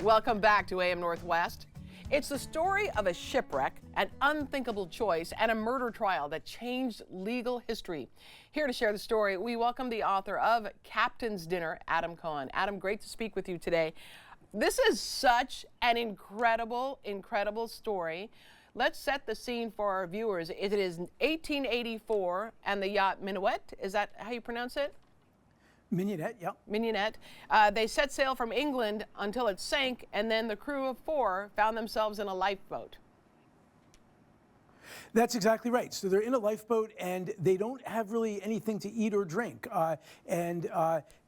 Welcome back to AM Northwest. It's the story of a shipwreck, an unthinkable choice, and a murder trial that changed legal history. Here to share the story, we welcome the author of Captain's Dinner, Adam Cohen. Adam, great to speak with you today. This is such an incredible, incredible story. Let's set the scene for our viewers. It is 1884, and the yacht Mignonette, is that how you pronounce it? Mignonette, yeah. Mignonette. They set sail from England until it sank, and then the crew of 4 found themselves in a lifeboat. That's exactly right. So they're in a lifeboat and they don't have really anything to eat or drink.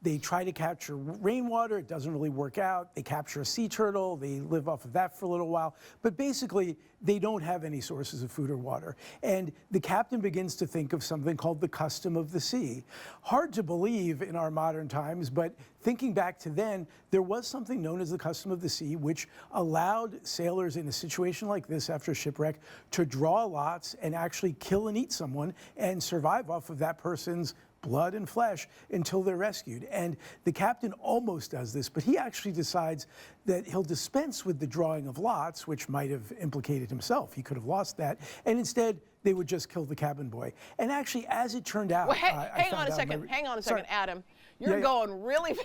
They try to capture rainwater. It doesn't really work out. They capture a sea turtle. They live off of that for a little while. But basically, they don't have any sources of food or water. And the captain begins to think of something called the custom of the sea. Hard to believe in our modern times, but thinking back to then, there was something known as the custom of the sea, which allowed sailors in a situation like this after shipwreck to draw lots and actually kill and eat someone and survive off of that person's blood and flesh until they're rescued. And the captain almost does this, but he actually decides that he'll dispense with the drawing of lots, which might have implicated himself. He could have lost that. And instead, they would just kill the cabin boy. And actually, as it turned out... Well, hang on a second, Adam. You're going really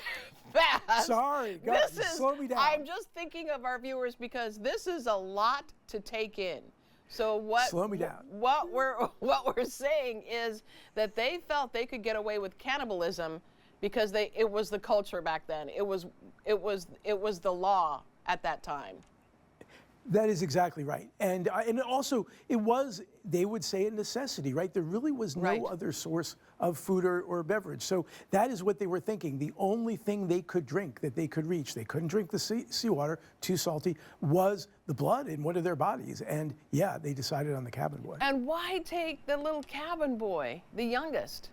fast. Sorry, slow me down. I'm just thinking of our viewers because this is a lot to take in. So slow me down. What we're saying is that they felt they could get away with cannibalism because it was the culture back then. It was the law at that time. That is exactly right. And also, it was, they would say, a necessity, right? There really was no other source of food or beverage. So that is what they were thinking. The only thing they could drink that they could reach, they couldn't drink the seawater, too salty, was the blood in one of their bodies. And yeah, they decided on the cabin boy. And why take the little cabin boy, the youngest?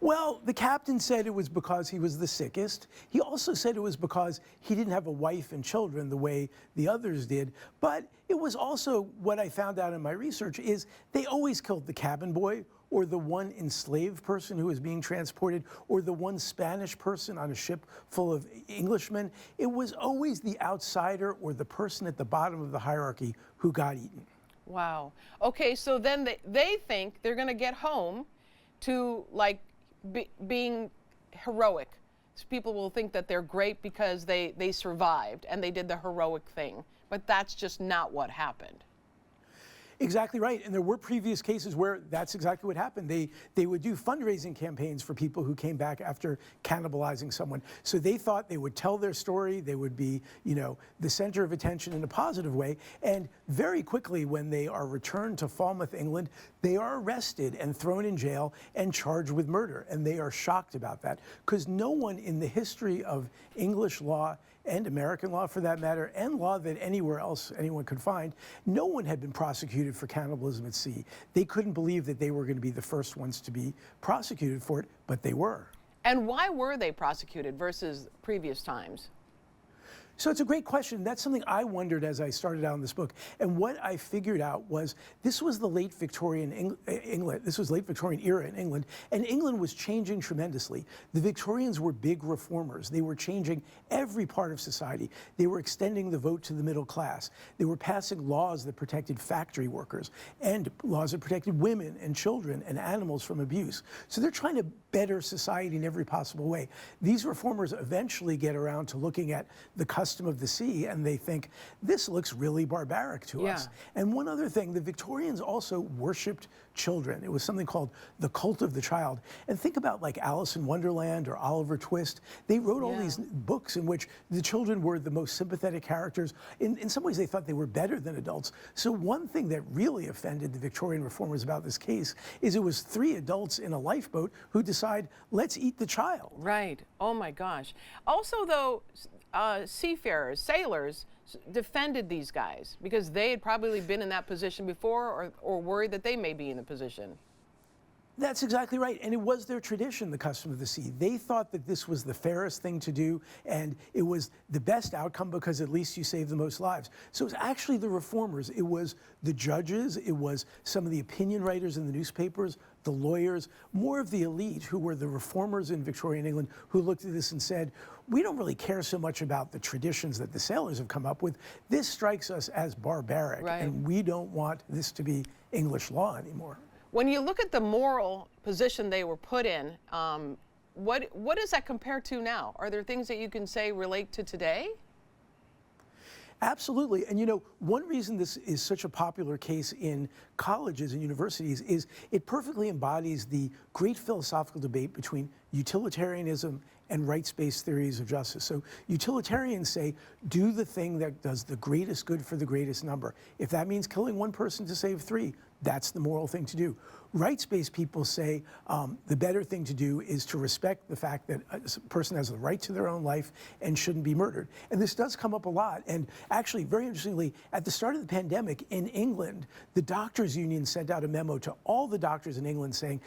Well, the captain said it was because he was the sickest. He also said it was because he didn't have a wife and children the way the others did. But it was also, what I found out in my research, is they always killed the cabin boy or the one enslaved person who was being transported or the one Spanish person on a ship full of Englishmen. It was always the outsider or the person at the bottom of the hierarchy who got eaten. Wow. Okay, so then they think they're going to get home to, like, being heroic. So people will think that they're great because they survived and they did the heroic thing. But that's just not what happened. Exactly right. And there were previous cases where that's exactly what happened. They would do fundraising campaigns for people who came back after cannibalizing someone. So they thought they would tell their story. They would be, the center of attention in a positive way. And very quickly, when they are returned to Falmouth, England, they are arrested and thrown in jail and charged with murder. And they are shocked about that because no one in the history of English law and American law for that matter, and law that anywhere else anyone could find, no one had been prosecuted for cannibalism at sea. They couldn't believe that they were going to be the first ones to be prosecuted for it, but they were. And why were they prosecuted versus previous times? So it's a great question. That's something I wondered as I started out in this book. And what I figured out was this was the late Victorian England. This was late Victorian era in England. And England was changing tremendously. The Victorians were big reformers. They were changing every part of society. They were extending the vote to the middle class. They were passing laws that protected factory workers and laws that protected women and children and animals from abuse. So they're trying to better society in every possible way. These reformers eventually get around to looking at the custom of the sea, and they think, this looks really barbaric to us. And one other thing, the Victorians also worshipped children. It was something called the cult of the child. And think about like Alice in Wonderland or Oliver Twist. They wrote all these books in which the children were the most sympathetic characters. In some ways, they thought they were better than adults. So one thing that really offended the Victorian reformers about this case is it was 3 adults in a lifeboat who decide, let's eat the child. Right. Oh, my gosh. Also, though, seafarers, sailors, defended these guys because they had probably been in that position before or worried that they may be in the position. That's exactly right. And it was their tradition, the custom of the sea. They thought that this was the fairest thing to do, and it was the best outcome because at least you save the most lives. So it was actually the reformers. It was the judges. It was some of the opinion writers in the newspapers, the lawyers, more of the elite who were the reformers in Victorian England who looked at this and said, we don't really care so much about the traditions that the sailors have come up with. This strikes us as barbaric, and we don't want this to be English law anymore. When you look at the moral position they were put in, what does that compare to now? Are there things that you can say relate to today? Absolutely. And you know, one reason this is such a popular case in colleges and universities is it perfectly embodies the great philosophical debate between utilitarianism and rights-based theories of justice. So utilitarians say, do the thing that does the greatest good for the greatest number. If that means killing one person to save three, that's the moral thing to do. Rights-based people say the better thing to do is to respect the fact that a person has the right to their own life and shouldn't be murdered. And this does come up a lot. And actually, very interestingly, at the start of the pandemic in England, the doctors' union sent out a memo to all the doctors in England saying,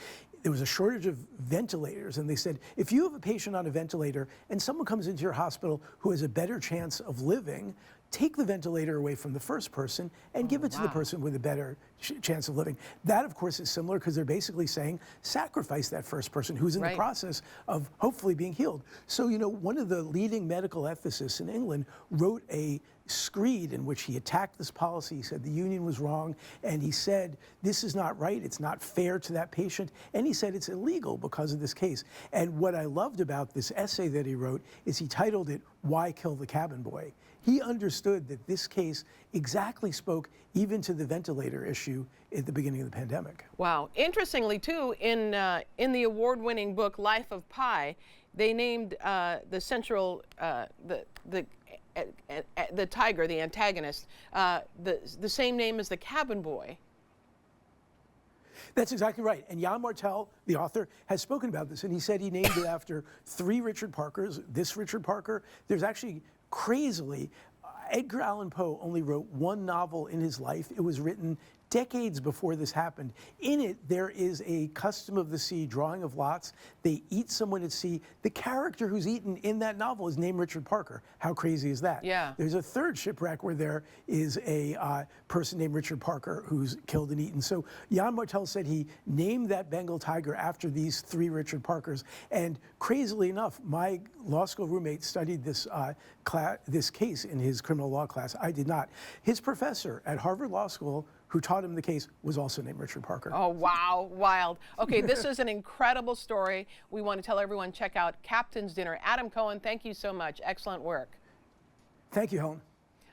there was a shortage of ventilators, and they said, if you have a patient on a ventilator and someone comes into your hospital who has a better chance of living, take the ventilator away from the first person and give it to the person with a better chance of living. That, of course, is similar because they're basically saying sacrifice that first person who's in the process of hopefully being healed. So, you know, one of the leading medical ethicists in England wrote a screed in which he attacked this policy. He said the union was wrong, and he said this is not right, it's not fair to that patient, and he said it's illegal because of this case. And what I loved about this essay that he wrote is he titled it, Why Kill the Cabin Boy? He understood that this case exactly spoke even to the ventilator issue at the beginning of the pandemic. Wow. Interestingly, too, in the award-winning book Life of Pi, they named the central, the tiger, the antagonist, the same name as the cabin boy. That's exactly right. And Jan Martel, the author, has spoken about this, and he said he named it after 3 Richard Parkers. This Richard Parker, there's actually, crazily, Edgar Allan Poe only wrote 1 novel in his life. It was written decades before this happened. In it, there is a custom of the sea, drawing of lots. They eat someone at sea. The character who's eaten in that novel is named Richard Parker. How crazy is that? Yeah. There's a 3rd shipwreck where there is a person named Richard Parker who's killed and eaten. So Jan Martel said he named that Bengal tiger after these 3 Richard Parkers. And crazily enough, my law school roommate studied this this case in his criminal law class. I did not. His professor at Harvard Law School, who taught him the case, was also named Richard Parker. Oh, wow, wild. Okay, this is an incredible story. We want to tell everyone, check out Captain's Dinner. Adam Cohen, thank you so much. Excellent work. Thank you, Helen.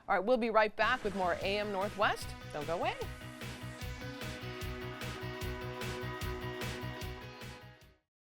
All right, we'll be right back with more AM Northwest. Don't go away.